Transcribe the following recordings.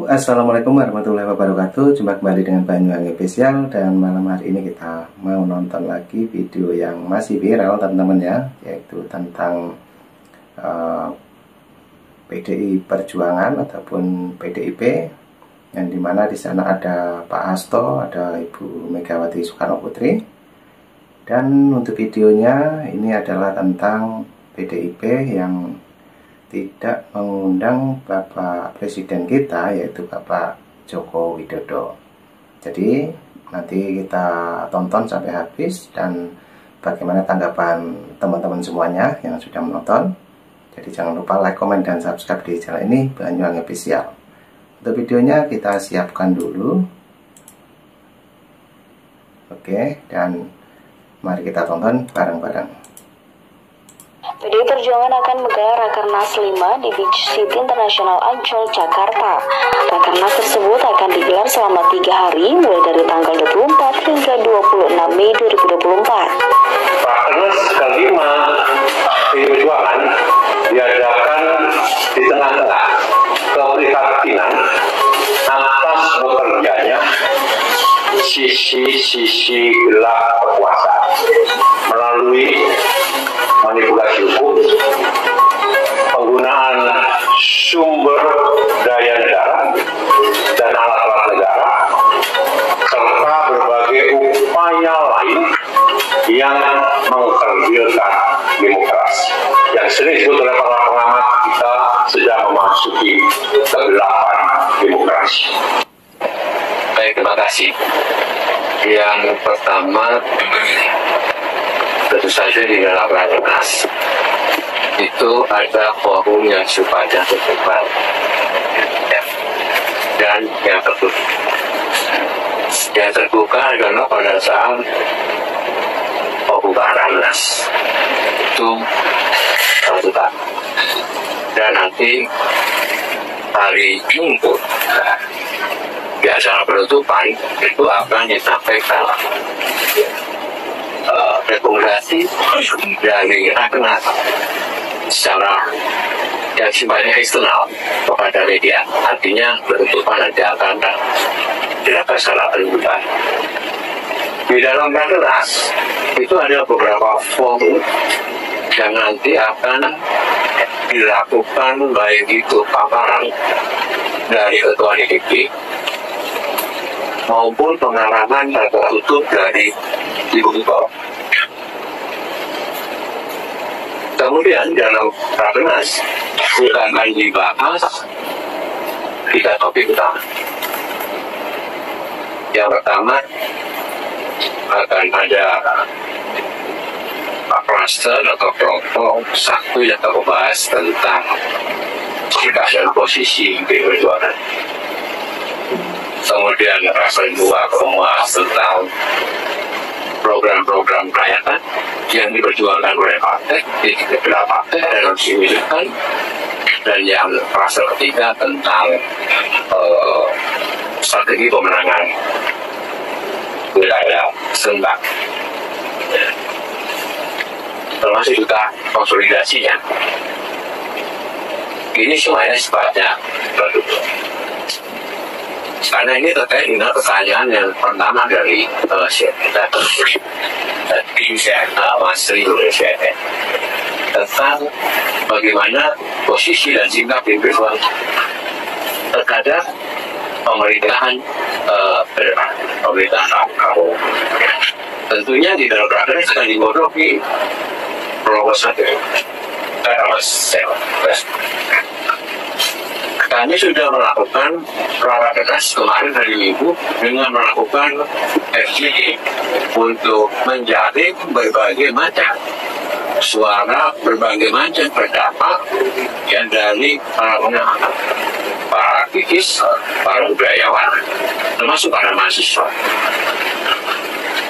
Assalamualaikum warahmatullahi wabarakatuh. Jumpa kembali dengan Banyuwangi Official. Dan malam hari ini kita mau nonton lagi video yang masih viral teman-teman ya, yaitu tentang PDI Perjuangan ataupun PDIP, yang dimana di sana ada Pak Hasto, ada Ibu Megawati Soekarno Putri. Dan untuk videonya ini adalah tentang PDIP yang tidak mengundang Bapak Presiden kita, yaitu Bapak Joko Widodo. Jadi nanti kita tonton sampai habis dan bagaimana tanggapan teman-teman semuanya yang sudah menonton. Jadi jangan lupa like, comment, dan subscribe di channel ini, Banyuwangi Official. Untuk videonya kita siapkan dulu. Oke, dan mari kita tonton bareng-bareng. PDI Perjuangan akan menggelar Rakernas 5 di Beach City International Ancol, Jakarta. Rakernas tersebut akan digelar selama 3 hari, mulai dari tanggal 24 hingga 26 Mei 2024. Rakernas kelima PDI Perjuangan diadakan di tengah-tengah keprihatinan atas bekerjanya sisi-sisi gelap kekuasaan melalui manipulasi hukum, penggunaan sumber daya negara dan alat-alat negara, serta berbagai upaya lain yang mengkerdilkan demokrasi, yang sering disebut oleh para pengamat kita sedang memasuki kegelapan demokrasi. Baik, terima kasih. Yang pertama, tentu saja di dalam Rakernas itu ada forum yang sifatnya terbuka dan yang tertutup. Yang terbuka adalah pada saat pembukaan Rakernas itu tertutup, dan nanti hari Minggu di acara penutupan itu akan disampaikan rekomendasi dari Rakernas secara yang sifatnya eksternal kepada media. Artinya penutupan nanti akan dilakukan secara terbuka. Di dalam Rakernas itu ada beberapa forum yang nanti akan dilakukan, baik itu paparan dari ketua DPP maupun pengarahan tertutup dari Ibu Ketua. Kemudian dalam Rakernas akan dibahas 3 topik utama. Yang pertama akan ada cluster atau kelompok satu yang akan membahas tentang sikap dan posisi PDI Perjuangan. Kemudian cluster 2 akan membahas tentang program-program rakyat yang diperjuangkan oleh partai, tidak partai dalam diwujudkan. Dan yang fase ketiga tentang strategi pemenangan wilayah serentak, termasuk juga konsolidasinya. Ini semuanya sifatnya tertutup, karena ini terkait dengan pertanyaan yang pertama dari tim Mas Indonesia tentang bagaimana posisi dan sikap PDI Perjuangan terhadap pemerintahan ke depan, pemerintahan Prabowo. Tentunya di dalam Rakernas akan digodok proposal kami sudah melakukan Rakernas kemarin hari Minggu dengan melakukan FGD untuk menjaring berbagai macam suara, berbagai macam pendapat yang dari para pengamat, para aktivis, para budayawan, termasuk para mahasiswa,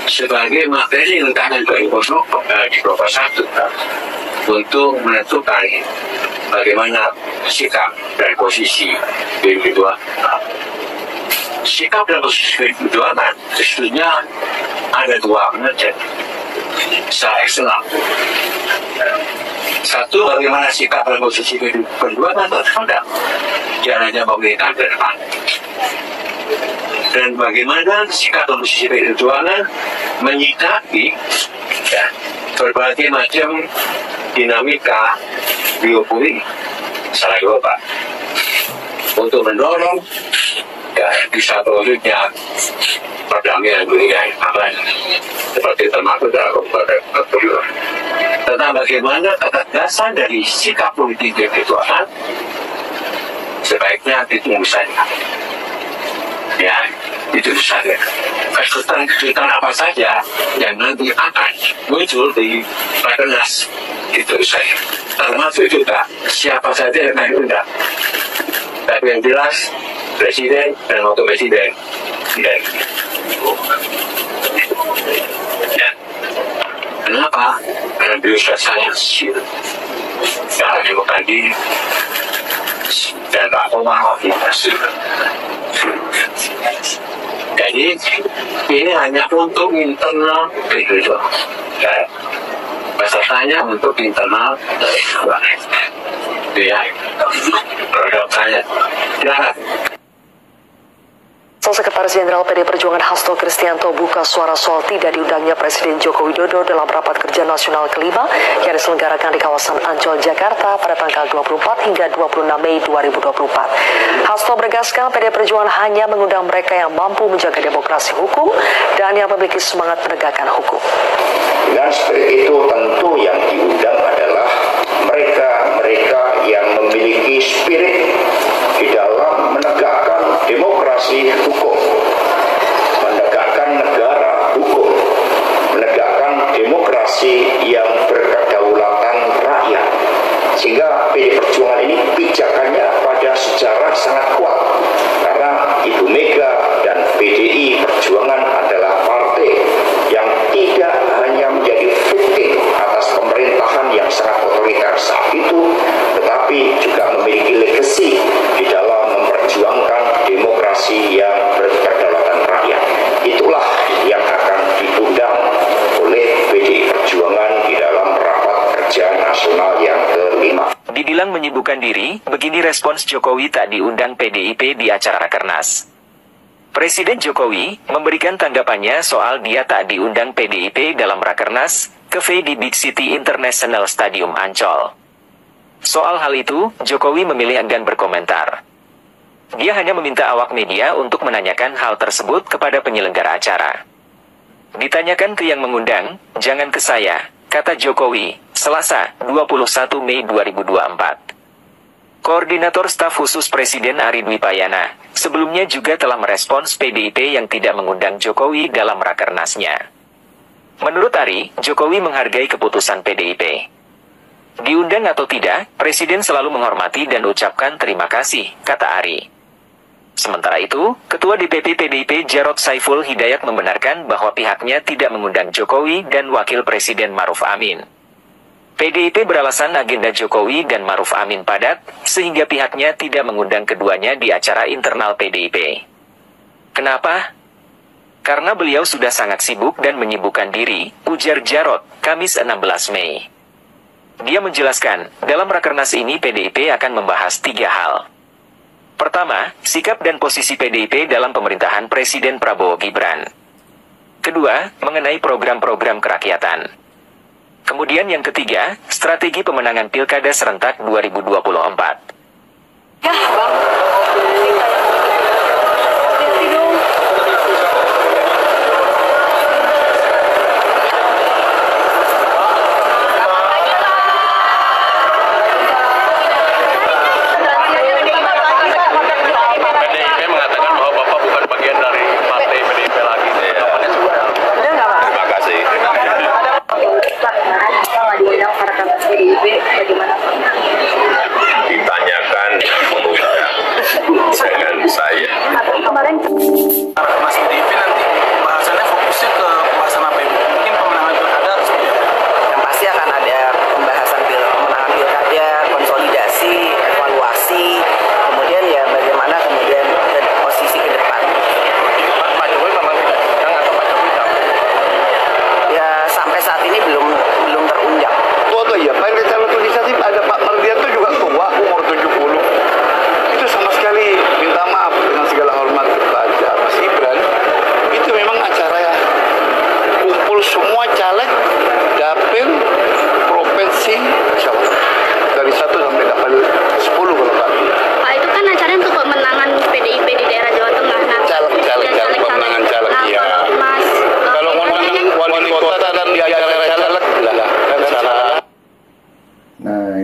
sebagai materi yang akan digodok di proposal 1 untuk menentukan bagaimana sikap dan posisi PDI Perjuangan. Sikap dan posisi PDI Perjuangan sesungguhnya ada 2 macam secara eksternal. Satu, bagaimana sikap dan posisi PDIP Perjuangan terhadap jalannya pemerintahan ke depan. Dan bagaimana sikap dan posisi PDIP Perjuangan menyikapi ya, berbagai macam dinamika geopolitik secara global untuk mendorong ya, bisa terwujudnya perdamaian dunia yang aman seperti termasuk dalam perjuangan. Tentang bagaimana ketegasan dari sikap politik perjuangan sebaiknya ditunggu saja. Ya, itu saja. Kesulitan apa saja yang nanti akan muncul di Rakernas itu saja. Termasuk juga siapa saja yang akan diundang. Tapi yang jelas Presiden dan Wakil Presiden tidak. Ya. Kenapa? Karena beliau sudah sangat sibuk dalam menyembuhkan diri dan tak mau kita sudah. Jadi ini hanya untuk internal PDIP. Pesertanya untuk internal dari dia produk saya. Silakan. Sekretaris Jenderal PD Perjuangan Hasto Kristianto buka suara soal tidak diundangnya Presiden Joko Widodo dalam rapat kerja nasional kelima yang diselenggarakan di kawasan Ancol, Jakarta pada tanggal 24 hingga 26 Mei 2024. Hasto menegaskan PD Perjuangan hanya mengundang mereka yang mampu menjaga demokrasi hukum dan yang memiliki semangat penegakan hukum. Dan seperti itu tentu yang diundang adalah mereka-mereka yang memiliki spirit di dalam menegakkan demokrasi hukum, menegakkan negara hukum, menegakkan demokrasi yang berkedaulatan rakyat. Sehingga PD Perjuangan ini pijakannya pada sejarah sangat kuat. Karena Ibu Mega dan PDI Perjuangan adalah partai yang tidak hanya menjadi victim atas pemerintahan yang sangat otoriter saat itu, tetapi juga memiliki legacy di dalam memperjuangkan demokrasi yang berkedaulatan rakyat. Itulah yang akan diundang oleh PDI Perjuangan di dalam rapat kerja nasional yang kelima. Dibilang menyibukkan diri, begini respons Jokowi tak diundang PDIP di acara Rakernas. Presiden Jokowi memberikan tanggapannya soal dia tak diundang PDIP dalam Rakernas Cafe di Beach City International Stadium Ancol. Soal hal itu, Jokowi memilih enggan berkomentar. Dia hanya meminta awak media untuk menanyakan hal tersebut kepada penyelenggara acara. Ditanyakan ke yang mengundang, jangan ke saya, kata Jokowi, Selasa, 21 Mei 2024. Koordinator Staf Khusus Presiden Ari Dwi Payana, sebelumnya juga telah merespons PDIP yang tidak mengundang Jokowi dalam Rakernasnya. Menurut Ari, Jokowi menghargai keputusan PDIP. Diundang atau tidak, Presiden selalu menghormati dan ucapkan terima kasih, kata Ari. Sementara itu, Ketua DPP PDIP Jarod Saiful Hidayat membenarkan bahwa pihaknya tidak mengundang Jokowi dan Wakil Presiden Maruf Amin. PDIP beralasan agenda Jokowi dan Maruf Amin padat, sehingga pihaknya tidak mengundang keduanya di acara internal PDIP. Kenapa? Karena beliau sudah sangat sibuk dan menyibukkan diri, ujar Jarod, Kamis 16 Mei. Dia menjelaskan, dalam Rakernas ini PDIP akan membahas 3 hal. Pertama, sikap dan posisi PDIP dalam pemerintahan Presiden Prabowo Gibran. Kedua, mengenai program-program kerakyatan. Kemudian yang ketiga, strategi pemenangan Pilkada serentak 2024. Ya, Bang. Ditanyakan mengundang dengan saya. Mas PDIP nanti pembahasannya fokusnya ke pembahasan apa ibu? Mungkin pemenangan pilkada atau seperti apa? Yang pasti akan ada pembahasan pemenangan pilkada, konsolidasi, evaluasi, kemudian ya bagaimana kemudian posisi ke depan. Pak Jokowi memang tidak diundang atau Pak Jokowi tidak? Ya sampai saat ini belum terundang. Foto ya, Pak calon tulisan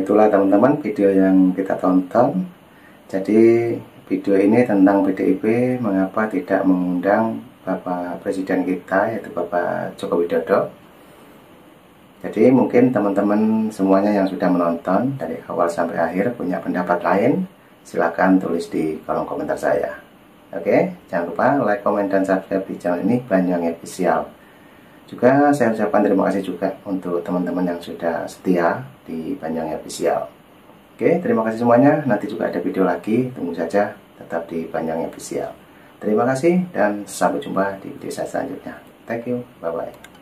itulah teman-teman video yang kita tonton. Jadi video ini tentang PDIP mengapa tidak mengundang Bapak Presiden kita, yaitu Bapak Joko Widodo. Jadi mungkin teman-teman semuanya yang sudah menonton dari awal sampai akhir punya pendapat lain, silahkan tulis di kolom komentar saya. Oke, jangan lupa like, komen, dan subscribe di channel ini, Banyuwangi Official. Juga saya ucapkan terima kasih juga untuk teman-teman yang sudah setia di Banyuwangi Official. Oke, terima kasih semuanya. Nanti juga ada video lagi, tunggu saja, tetap di Banyuwangi Official. Terima kasih dan sampai jumpa di video saya selanjutnya. Thank you, bye-bye.